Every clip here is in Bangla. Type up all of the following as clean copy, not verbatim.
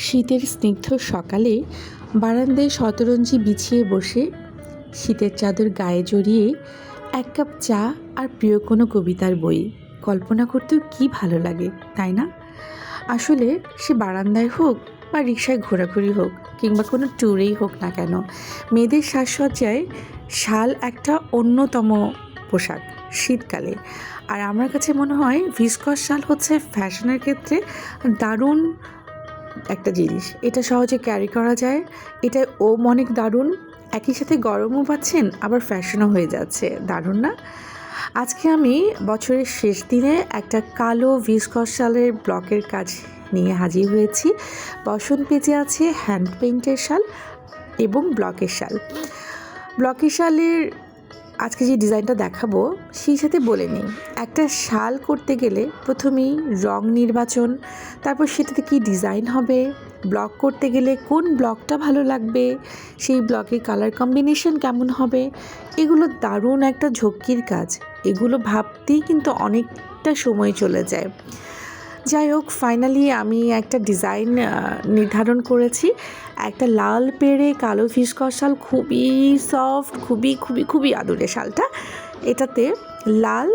শীতের স্নিগ্ধ সকালে বারান্দায় শতরঞ্জি বিছিয়ে বসে শীতের চাদর গায়ে জড়িয়ে এক কাপ চা আর প্রিয় কোনো কবিতার বই কল্পনা করতেও কী ভালো লাগে, তাই না? আসলে সে বারান্দায় হোক বা রিকশায় ঘোরাঘুরি হোক কিংবা কোনো ট্যুরেই হোক না কেন, মেয়েদের সাজসজ্জায় শাল একটা অন্যতম পোশাক শীতকালে। আর আমার কাছে মনে হয় ভিসকস শাল হচ্ছে ফ্যাশনের ক্ষেত্রে দারুণ একটা জিনিস। এটা সহজে ক্যারি করা যায়, এটা অনেক দারুণ, একই সাথে গরমও পাচ্ছেন আবার ফ্যাশনও হয়ে যাচ্ছে, দারুণ না? আজকে আমি বছরের শেষ দিনে একটা কালো ভিসকস শালের ব্লকের কাজ নিয়ে হাজির হয়েছি। বসন্ত পেজে আছে হ্যান্ড পেইন্টের শাল এবং ব্লকের শাল। ব্লকের শালের আজকে যে ডিজাইনটা দেখাবো সেই সাথে বলে নিই, একটা শাল করতে গেলে প্রথমেই রং নির্বাচন, তারপর সেটাতে কি ডিজাইন হবে, ব্লক করতে গেলে কোন ব্লকটা ভালো লাগবে, সেই ব্লকের কালার কম্বিনেশন কেমন হবে, এগুলো দারুণ একটা ঝক্কির কাজ। এগুলো ভাবতেই কিন্তু অনেকটা সময় চলে যায়। যাই হোক, ফাইনালি আমি একটা ডিজাইন নির্ধারণ করেছি। একটা লাল পেড়ে কালো ভিসকস শাল, খুবই সফট, খুবই খুবই খুবই আদুরে শালটা। এটাতে লাল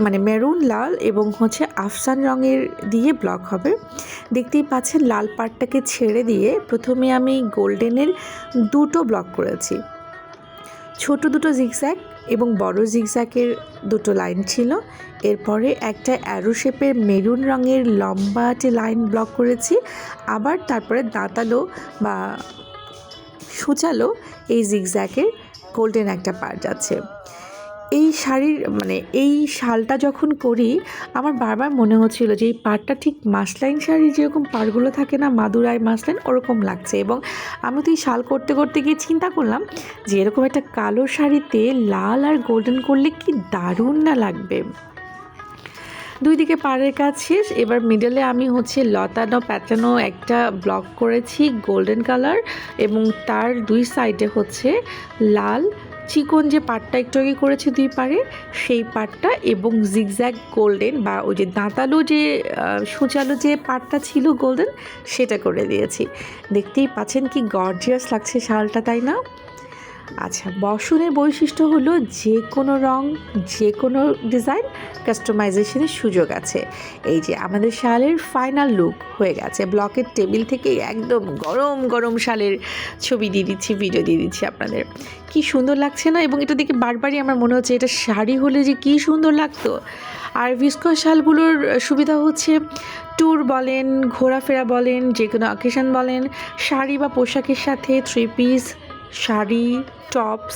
মানে মেরুন লাল এবং আফসান রঙের দিয়ে ব্লক হবে। দেখতেই পাচ্ছেন লাল পাড়টাকে ছেড়ে দিয়ে প্রথমে আমি গোল্ডেনের দুটো ব্লক করেছি। ছোট দুটো জিগজ্যাগ এবং বড় জিগজ্যাগের দুটো লাইন ছিল। এরপরে একটা অ্যারো শেপের মেরুন রঙের লম্বাটে লাইন ব্লক করেছি। আবার তারপরে দাঁতালো বা সূচালো এই জিগজ্যাগের গোল্ডেন একটা পার্ট আছে। এই শাড়ির এই শালটা যখন করি আমার বারবার মনে হচ্ছিল যে এই পাড়টা ঠিক মাসলাইন শাড়ির যেরকম পাড়গুলো থাকে না, মাদুরাই মাসলাইন, ওরকম লাগছে। এবং আমি তো এই শাল করতে করতে গিয়ে চিন্তা করলাম যে এরকম একটা কালো শাড়িতে লাল আর গোল্ডেন করলে কি দারুণ না লাগবে। দুই দিকে পাড়ের কাজ শেষ। এবার মিডলে আমি লতানো প্যাটার্নও একটা ব্লক করেছি গোল্ডেন কালার, এবং তার দুই সাইডে লাল চিকন যে পাটটা একটু আগে করেছি দুই পাড়ে, সেই পাটটা এবং জিগজ্যাগ গোল্ডেন বা ওই যে দাঁতালো যে সূচালো যে পাটটা ছিল গোল্ডেন, সেটা করে দিয়েছি। দেখতেই পাচ্ছেন কি গর্জিয়াস লাগছে শালটা, তাই না? আচ্ছা, বসনের বৈশিষ্ট্য হলো যে কোনো রং, যে কোনো ডিজাইন, কাস্টমাইজেশনের সুযোগ আছে। এই যে আমাদের শালের ফাইনাল লুক হয়ে গেছে। ব্লকের টেবিল থেকে একদম গরম গরম শালের ছবি দিয়ে দিচ্ছি, ভিডিও দিয়ে দিচ্ছি আপনাদের। কি সুন্দর লাগছে না? এবং এটা দেখে বারবারই আমার মনে হচ্ছে এটা শাড়ি হলে যে কি সুন্দর লাগতো। আর ভিসকস শালগুলোর সুবিধা ট্যুর বলেন, ঘোরাফেরা বলেন, যে কোনো অকেশন বলেন, শাড়ি বা পোশাকের সাথে থ্রি পিস, শাড়ি, টপস,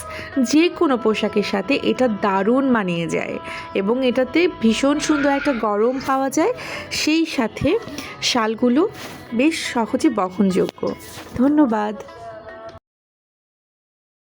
যে কোনো পোশাকের সাথে এটা দারুণ মানিয়ে যায় এবং এটাতে ভীষণ সুন্দর একটা গরম পাওয়া যায়। সেই সাথে শালগুলো বেশ সহজে বহনযোগ্য। ধন্যবাদ।